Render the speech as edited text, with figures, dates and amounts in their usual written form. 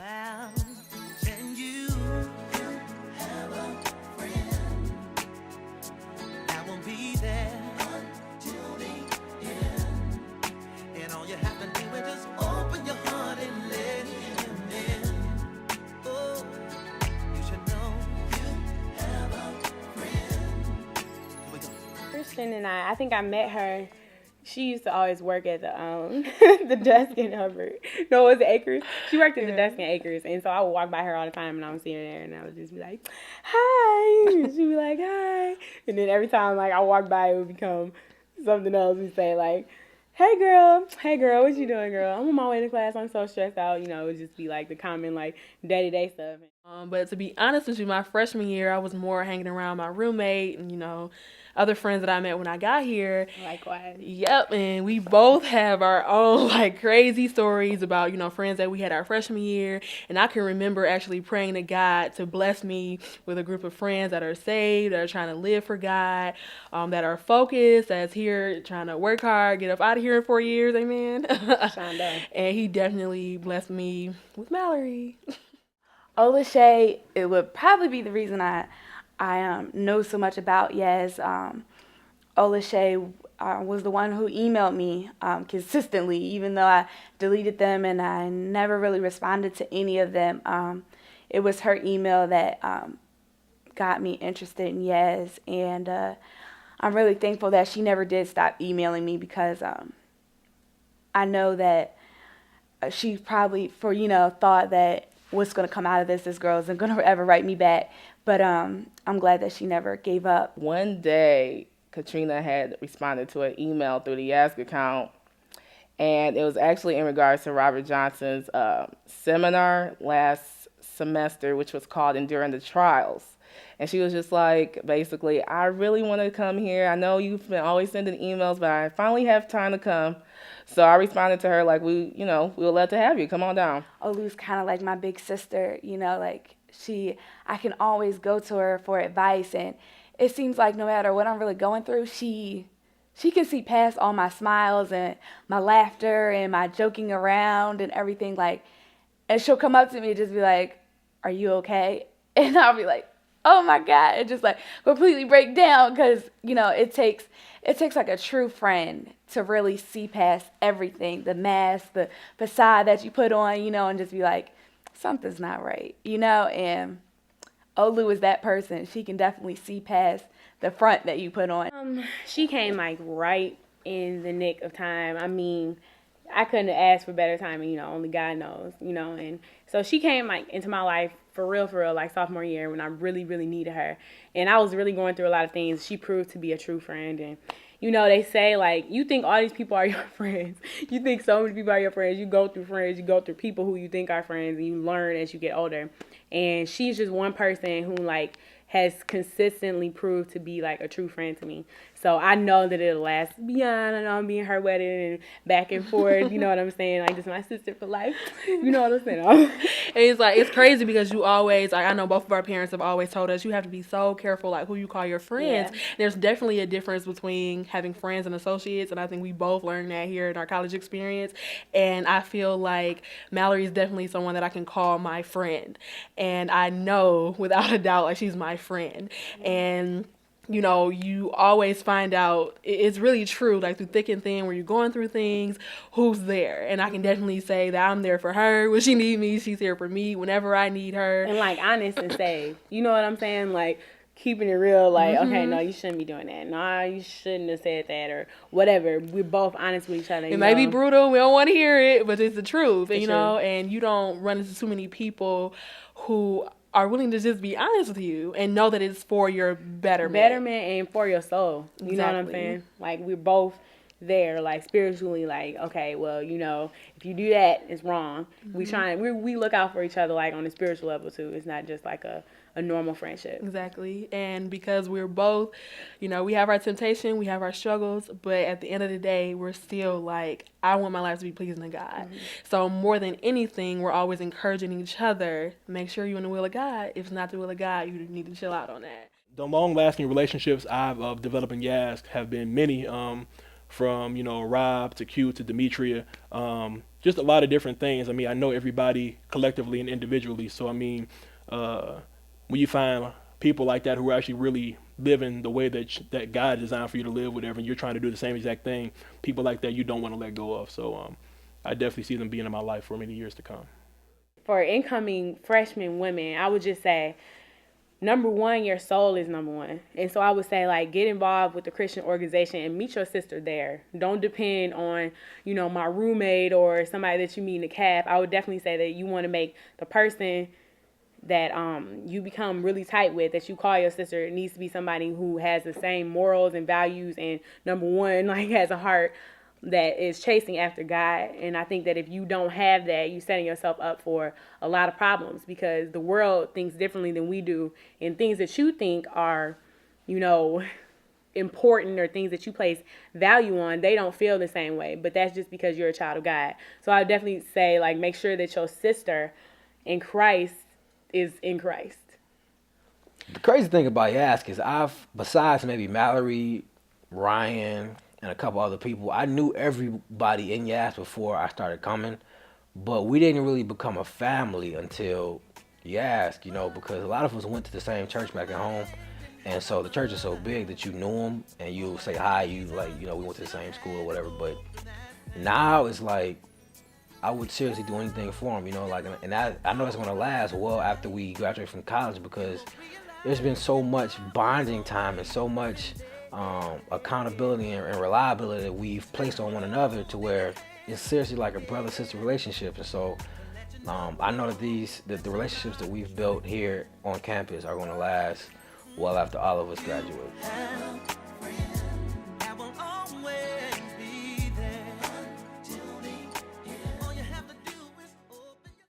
out, and you have a friend. I won't be there until the end. And all you have to do is just open your heart and let him in. Oh, you should know you have a friend. Here we go. Christian and I think I met her. She used to always work at the the desk in Hubbard. No, it was Acres. She worked at the desk in Acres, and so I would walk by her all the time, and I would see her there, and I would just be like, "Hi," and she'd be like, "Hi," and then every time like I walked by, it would become something else. We'd say like, hey girl, what you doing, girl? I'm on my way to class. I'm so stressed out. You know, it would just be like the common like day-to-day stuff. But to be honest with you, my freshman year, I was more hanging around my roommate and, other friends that I met when I got here. Likewise. Yep, and we both have our own like crazy stories about, friends that we had our freshman year. And I can remember actually praying to God to bless me with a group of friends that are saved, that are trying to live for God, that are focused, that's here trying to work hard, get up out of here in 4 years, amen. And he definitely blessed me with Mallory. Oluseyi, it would probably be the reason I know so much about YASC. Oluseyi was the one who emailed me consistently, even though I deleted them and I never really responded to any of them. It was her email that got me interested in YASC, and I'm really thankful that she never did stop emailing me, because I know that she probably thought that what's going to come out of this girl isn't going to ever write me back. But I'm glad that she never gave up. One day, Katrina had responded to an email through the YASC account, and it was actually in regards to Robert Johnson's seminar last semester, which was called Enduring the Trials. And she was just like, basically, I really want to come here. I know you've been always sending emails, but I finally have time to come. So I responded to her like, we would love to have you. Come on down. Olu's kind of like my big sister, I can always go to her for advice, and it seems like no matter what I'm really going through, she can see past all my smiles and my laughter and my joking around and everything, and she'll come up to me and just be like, are you okay? And I'll be like, oh my God, and just completely break down, because, it takes like a true friend to really see past everything, the mask, the facade that you put on, and just be like, something's not right, and Olu is that person. She can definitely see past the front that you put on. She came right in the nick of time. I mean, I couldn't have asked for better timing, only God knows, and so she came into my life for real, sophomore year, when I really, really needed her. And I was really going through a lot of things. She proved to be a true friend. And, they say, you think all these people are your friends. You think so many people are your friends. You go through friends. You go through people who you think are friends, and you learn as you get older. And she's just one person who, has consistently proved to be, a true friend to me. So I know that it'll last beyond, I'm being her wedding and back and forth, you know what I'm saying? This is my sister for life, you know what I'm saying? And it's crazy, because you always, I know both of our parents have always told us, you have to be so careful, who you call your friends. Yeah. There's definitely a difference between having friends and associates, and I think we both learned that here in our college experience. And I feel like Mallory is definitely someone that I can call my friend. And I know, without a doubt, she's my friend. And you always find out, it's really true, through thick and thin, where you're going through things, who's there. And I can definitely say that I'm there for her when she needs me. She's here for me whenever I need her. And honest and safe. You know what I'm saying? Keeping it real, okay, no, you shouldn't be doing that. No, you shouldn't have said that, or whatever. We're both honest with each other. It may be brutal. We don't want to hear it, but it's the truth. And you don't run into too many people who are willing to just be honest with you and know that it's for your betterment and for your soul. You know what I'm saying? We're both there, spiritually, okay, well, if you do that, it's wrong. Mm-hmm. We look out for each other, on a spiritual level too. It's not just a normal friendship. Exactly. And because we're both, we have our temptation, we have our struggles, but at the end of the day, we're still I want my life to be pleasing to God. Mm-hmm. So more than anything, we're always encouraging each other. Make sure you're in the will of God. If it's not the will of God, you need to chill out on that. The long-lasting relationships I've developed in YASC have been many, from Rob to Q to Demetria. just a lot of different things. I mean, I know everybody collectively and individually. So, I mean, when you find people like that who are actually really living the way that God designed for you to live, whatever, and you're trying to do the same exact thing, people like that you don't want to let go of. So I definitely see them being in my life for many years to come. For incoming freshman women, I would just say, number one, your soul is number one. And so I would say, like, get involved with the Christian organization and meet your sister there. Don't depend on, you know, my roommate or somebody that you meet in the caf. I would definitely say that you want to make the person that you become really tight with, that you call your sister, it needs to be somebody who has the same morals and values, and number one, like, has a heart that is chasing after God. And I think that if you don't have that, you're setting yourself up for a lot of problems, because the world thinks differently than we do, and things that you think are, you know, important or things that you place value on, they don't feel the same way. But that's just because you're a child of God. So I would definitely say, like, make sure that your sister in Christ is in Christ. The crazy thing about YASC is besides maybe Mallory, Ryan, and a couple other people, I knew everybody in YASC before I started coming, but we didn't really become a family until YASC, you know, because a lot of us went to the same church back at home, and so the church is so big that you knew them, and you say hi, you like, you know, we went to the same school or whatever, but now it's like, I would seriously do anything for them, you know, like, and I know it's going to last well after we graduate from college, because there's been so much bonding time and so much accountability and reliability that we've placed on one another, to where it's seriously like a brother-sister relationship. And so I know that the relationships that we've built here on campus are going to last well after all of us graduate.